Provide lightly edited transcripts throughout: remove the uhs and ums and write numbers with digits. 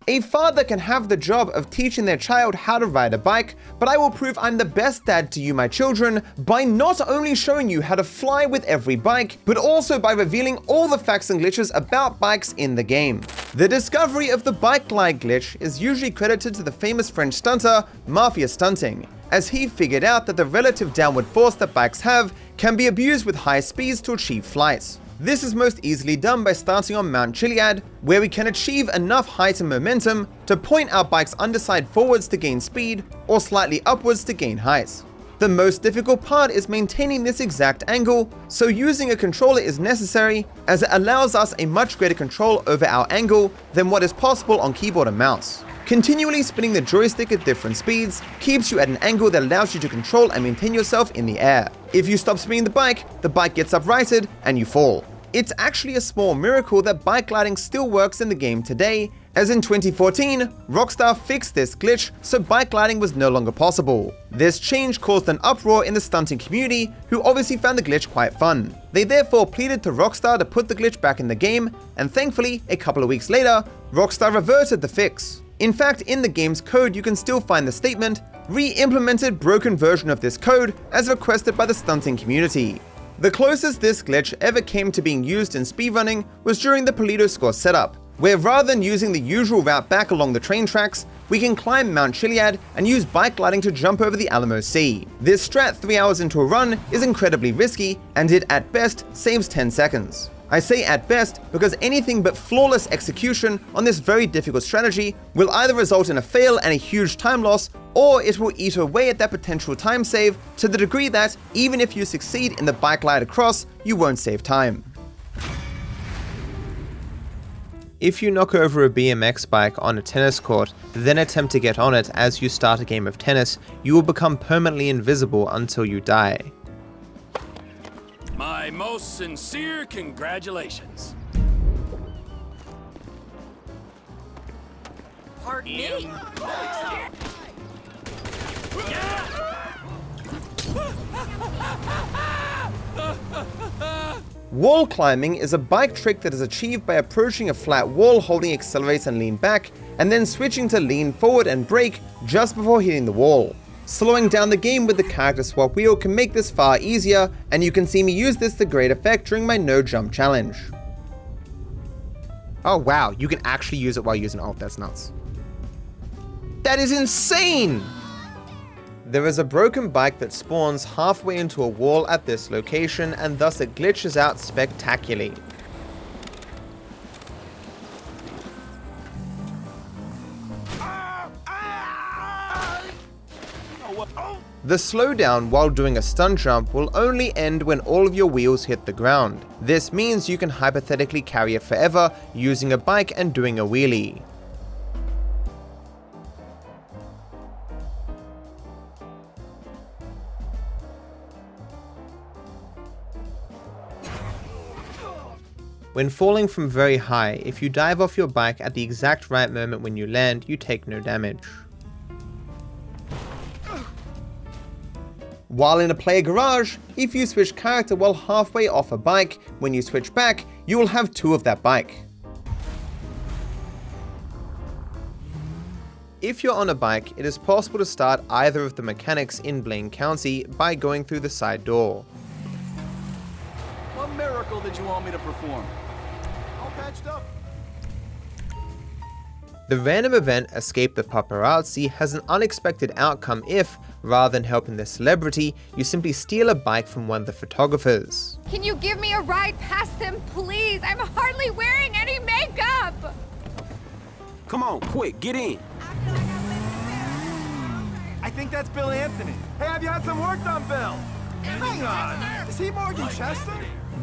A father can have the job of teaching their child how to ride a bike, but I will prove I'm the best dad to you, my children, by not only showing you how to fly with every bike, but also by revealing all the facts and glitches about bikes in the game. The discovery of the bike glide glitch is usually credited to the famous French stunter, Mafia Stunting, as he figured out that the relative downward force that bikes have can be abused with high speeds to achieve flight. This is most easily done by starting on Mount Chiliad, where we can achieve enough height and momentum to point our bike's underside forwards to gain speed, or slightly upwards to gain height. The most difficult part is maintaining this exact angle, so using a controller is necessary, as it allows us a much greater control over our angle than what is possible on keyboard and mouse. Continually spinning the joystick at different speeds keeps you at an angle that allows you to control and maintain yourself in the air. If you stop spinning the bike gets uprighted and you fall. It's actually a small miracle that bike gliding still works in the game today, as in 2014, Rockstar fixed this glitch so bike gliding was no longer possible. This change caused an uproar in the stunting community, who obviously found the glitch quite fun. They therefore pleaded to Rockstar to put the glitch back in the game, and thankfully, a couple of weeks later, Rockstar reverted the fix. In fact, in the game's code you can still find the statement, "Re-implemented broken version of this code as requested by the stunting community." The closest this glitch ever came to being used in speedrunning was during the Polito score setup, where rather than using the usual route back along the train tracks, we can climb Mount Chiliad and use bike gliding to jump over the Alamo Sea. This strat 3 hours into a run is incredibly risky, and it at best saves 10 seconds. I say at best because anything but flawless execution on this very difficult strategy will either result in a fail and a huge time loss, or it will eat away at that potential time save to the degree that, even if you succeed in the bike glide across, you won't save time. If you knock over a BMX bike on a tennis court, then attempt to get on it as you start a game of tennis, you will become permanently invisible until you die. My most sincere congratulations. Pardon me? Wall climbing is a bike trick that is achieved by approaching a flat wall holding accelerate and lean back, and then switching to lean forward and brake just before hitting the wall. Slowing down the game with the character swap wheel can make this far easier, and you can see me use this to great effect during my no jump challenge. Oh wow, you can actually use it while using ult, that's nuts. That is insane! There is a broken bike that spawns halfway into a wall at this location, and thus it glitches out spectacularly. The slowdown while doing a stunt jump will only end when all of your wheels hit the ground. This means you can hypothetically carry it forever using a bike and doing a wheelie. When falling from very high, if you dive off your bike at the exact right moment when you land, you take no damage. While in a player garage, if you switch character while halfway off a bike, when you switch back, you will have two of that bike. If you're on a bike, it is possible to start either of the mechanics in Blaine County by going through the side door. What miracle did you want me to perform? All patched up. The random event Escape the Paparazzi has an unexpected outcome if, rather than helping the celebrity, you simply steal a bike from one of the photographers. Can you give me a ride past them, please? I'm hardly wearing any makeup! Come on, quick, get in. I think that's Bill Anthony. Hey, have you had some work done, Bill? Hang on. Is he Morgan Chester?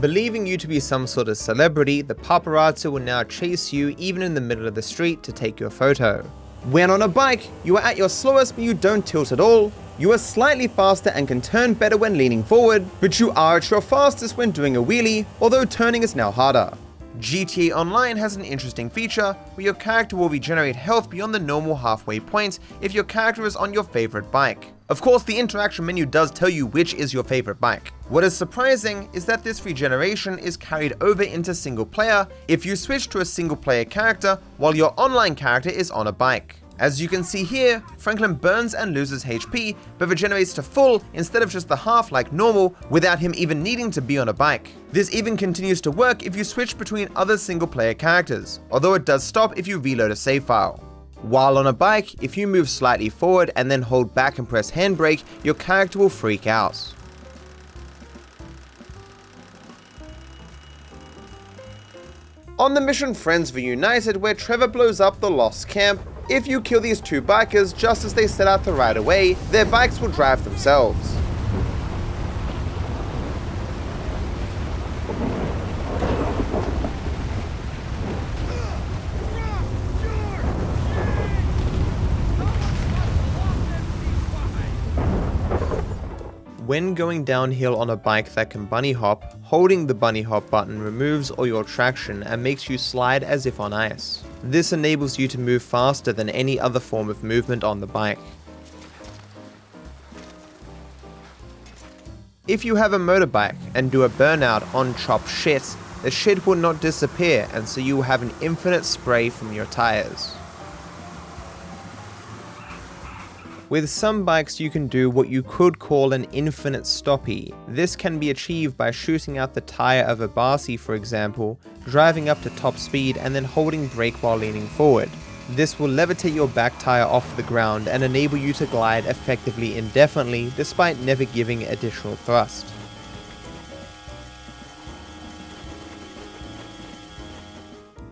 Believing you to be some sort of celebrity, the paparazzi will now chase you even in the middle of the street to take your photo. When on a bike, you are at your slowest but you don't tilt at all. You are slightly faster and can turn better when leaning forward, but you are at your fastest when doing a wheelie, although turning is now harder. GTA Online has an interesting feature where your character will regenerate health beyond the normal halfway point if your character is on your favorite bike. Of course, the interaction menu does tell you which is your favorite bike. What is surprising is that this regeneration is carried over into single player if you switch to a single player character while your online character is on a bike. As you can see here, Franklin burns and loses HP, but regenerates to full instead of just the half like normal without him even needing to be on a bike. This even continues to work if you switch between other single player characters, although it does stop if you reload a save file. While on a bike, if you move slightly forward and then hold back and press handbrake, your character will freak out. On the mission Friends Reunited, where Trevor blows up the lost camp, if you kill these two bikers just as they set out to ride away, their bikes will drive themselves. When going downhill on a bike that can bunny hop, holding the bunny hop button removes all your traction and makes you slide as if on ice. This enables you to move faster than any other form of movement on the bike. If you have a motorbike and do a burnout on chopped shit, the shit will not disappear, and so you will have an infinite spray from your tires. With some bikes you can do what you could call an infinite stoppie. This can be achieved by shooting out the tire of a Barcy, for example, driving up to top speed and then holding brake while leaning forward. This will levitate your back tire off the ground and enable you to glide effectively indefinitely despite never giving additional thrust.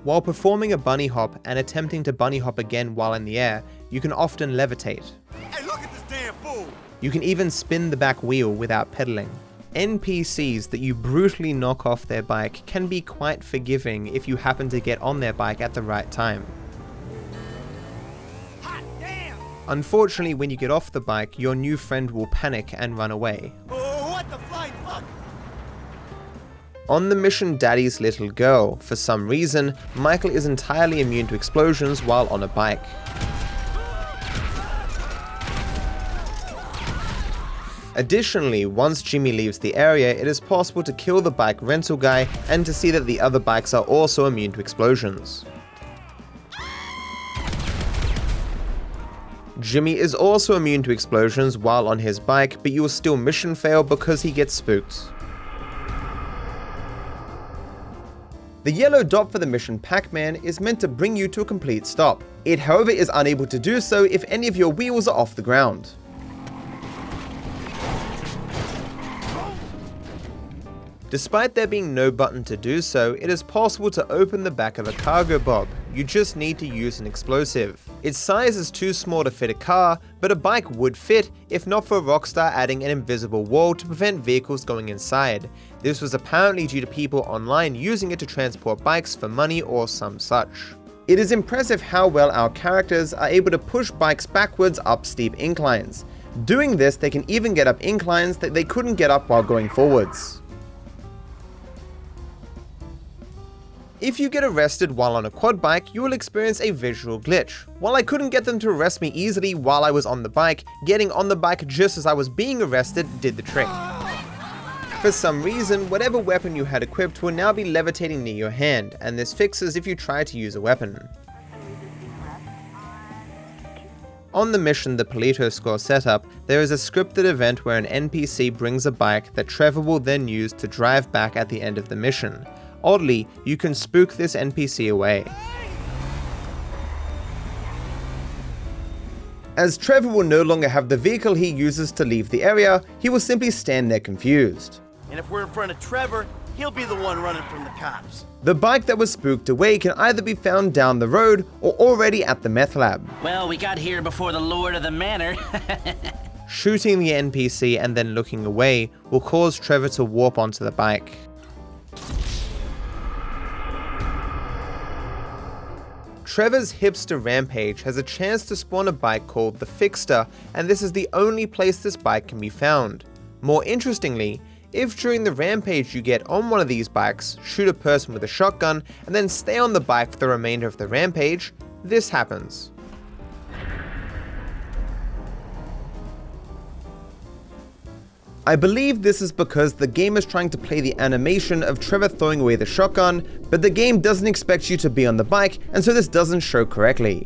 While performing a bunny hop and attempting to bunny hop again while in the air, you can often levitate. Hey, look at this damn fool! You can even spin the back wheel without pedaling. NPCs that you brutally knock off their bike can be quite forgiving if you happen to get on their bike at the right time. Hot damn! Unfortunately, when you get off the bike, your new friend will panic and run away. Oh, what the flying fuck? On the mission Daddy's Little Girl, for some reason, Michael is entirely immune to explosions while on a bike. Additionally, once Jimmy leaves the area, it is possible to kill the bike rental guy and to see that the other bikes are also immune to explosions. Jimmy is also immune to explosions while on his bike, but you will still mission fail because he gets spooked. The yellow dot for the mission Pac-Man is meant to bring you to a complete stop. It, however, is unable to do so if any of your wheels are off the ground. Despite there being no button to do so, it is possible to open the back of a cargo bob. You just need to use an explosive. Its size is too small to fit a car, but a bike would fit if not for Rockstar adding an invisible wall to prevent vehicles going inside. This was apparently due to people online using it to transport bikes for money or some such. It is impressive how well our characters are able to push bikes backwards up steep inclines. Doing this, they can even get up inclines that they couldn't get up while going forwards. If you get arrested while on a quad bike, you will experience a visual glitch. While I couldn't get them to arrest me easily while I was on the bike, getting on the bike just as I was being arrested did the trick. For some reason, whatever weapon you had equipped will now be levitating near your hand, and this fixes if you try to use a weapon. On the mission The Polito Score setup, there is a scripted event where an NPC brings a bike that Trevor will then use to drive back at the end of the mission. Oddly, you can spook this NPC away. As Trevor will no longer have the vehicle he uses to leave the area, he will simply stand there confused. And if we're in front of Trevor, he'll be the one running from the cops. The bike that was spooked away can either be found down the road or already at the meth lab. Well, we got here before the lord of the manor. Shooting the NPC and then looking away will cause Trevor to warp onto the bike. Trevor's hipster rampage has a chance to spawn a bike called the Fixter, and this is the only place this bike can be found. More interestingly, if during the rampage you get on one of these bikes, shoot a person with a shotgun, and then stay on the bike for the remainder of the rampage, this happens. I believe this is because the game is trying to play the animation of Trevor throwing away the shotgun, but the game doesn't expect you to be on the bike, and so this doesn't show correctly.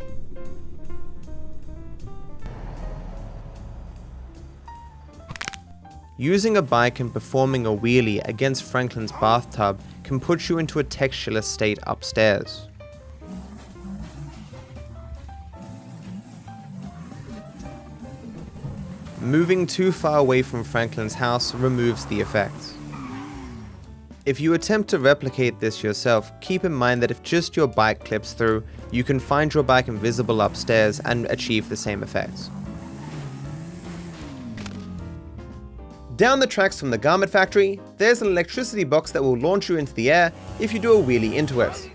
Using a bike and performing a wheelie against Franklin's bathtub can put you into a textureless state upstairs. Moving too far away from Franklin's house removes the effects. If you attempt to replicate this yourself, keep in mind that if just your bike clips through, you can find your bike invisible upstairs and achieve the same effects. Down the tracks from the garment factory, there's an electricity box that will launch you into the air if you do a wheelie into it.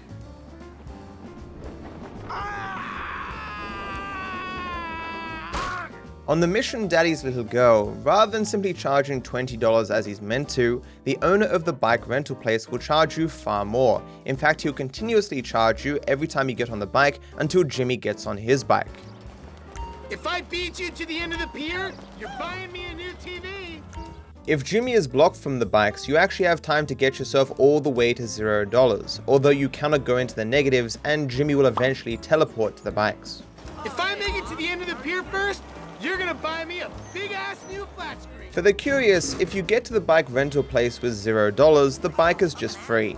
On the mission Daddy's Little Girl, rather than simply charging $20 as he's meant to, the owner of the bike rental place will charge you far more. In fact, he'll continuously charge you every time you get on the bike until Jimmy gets on his bike. If I beat you to the end of the pier, you're buying me a new TV. If Jimmy is blocked from the bikes, you actually have time to get yourself all the way to $0, although you cannot go into the negatives and Jimmy will eventually teleport to the bikes. If I make it to the end of the pier first, you're gonna buy me a big-ass new flat screen. For the curious, if you get to the bike rental place with $0, the bike is just free.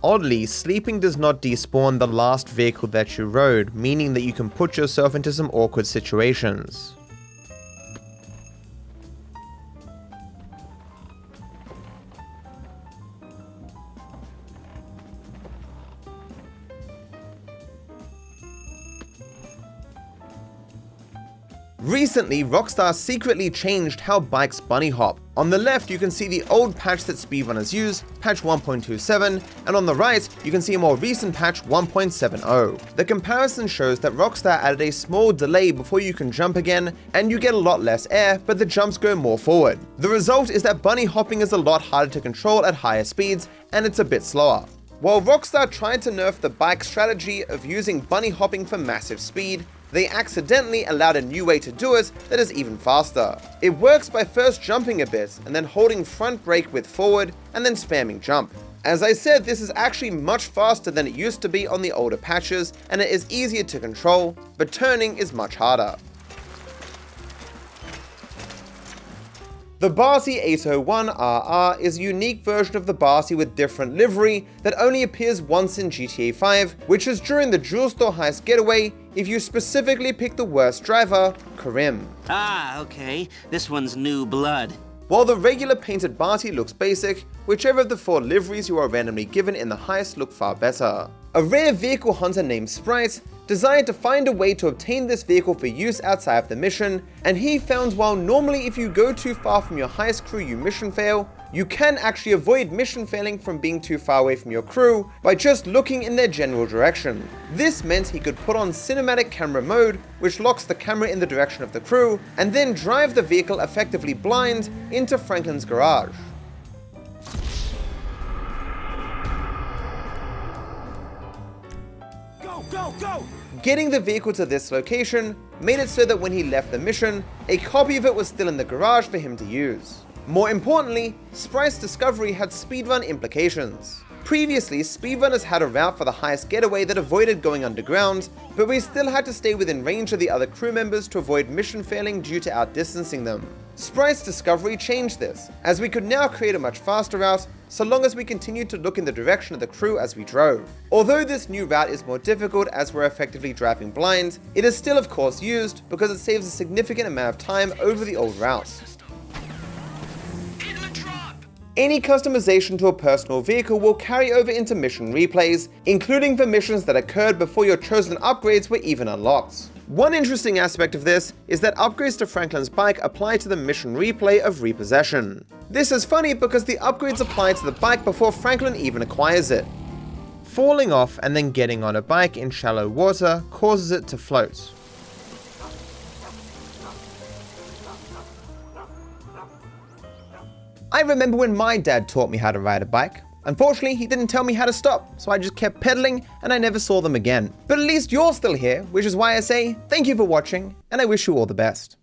Oddly, sleeping does not despawn the last vehicle that you rode, meaning that you can put yourself into some awkward situations. Recently, Rockstar secretly changed how bikes bunny hop. On the left, you can see the old patch that speedrunners use, patch 1.27, and on the right, you can see a more recent patch 1.70. The comparison shows that Rockstar added a small delay before you can jump again, and you get a lot less air, but the jumps go more forward. The result is that bunny hopping is a lot harder to control at higher speeds, and it's a bit slower. While Rockstar tried to nerf the bike strategy of using bunny hopping for massive speed, they accidentally allowed a new way to do it that is even faster. It works by first jumping a bit, and then holding front brake with forward, and then spamming jump. As I said, this is actually much faster than it used to be on the older patches, and it is easier to control, but turning is much harder. The Barsi 801RR is a unique version of the Barsi with different livery that only appears once in GTA 5, which is during the jewel store heist getaway if you specifically pick the worst driver, Karim. Ah, okay. This one's new blood. While the regular painted Barsi looks basic, whichever of the 4 liveries you are randomly given in the heist look far better. A rare vehicle hunter named Sprite desired to find a way to obtain this vehicle for use outside of the mission, and he found while normally if you go too far from your heist crew you mission fail, you can actually avoid mission failing from being too far away from your crew by just looking in their general direction. This meant he could put on cinematic camera mode, which locks the camera in the direction of the crew, and then drive the vehicle effectively blind into Franklin's garage. Go, go! Getting the vehicle to this location made it so that when he left the mission, a copy of it was still in the garage for him to use. More importantly, Sprite's discovery had speedrun implications. Previously, speedrunners had a route for the heist getaway that avoided going underground, but we still had to stay within range of the other crew members to avoid mission failing due to outdistancing them. Sprite's discovery changed this, as we could now create a much faster route so long as we continued to look in the direction of the crew as we drove. Although this new route is more difficult as we're effectively driving blind, it is still of course used because it saves a significant amount of time over the old route. Any customization to a personal vehicle will carry over into mission replays, including for missions that occurred before your chosen upgrades were even unlocked. One interesting aspect of this is that upgrades to Franklin's bike apply to the mission replay of repossession. This is funny because the upgrades apply to the bike before Franklin even acquires it. Falling off and then getting on a bike in shallow water causes it to float. I remember when my dad taught me how to ride a bike. Unfortunately, he didn't tell me how to stop, so I just kept pedaling and I never saw them again. But at least you're still here, which is why I say thank you for watching, and I wish you all the best.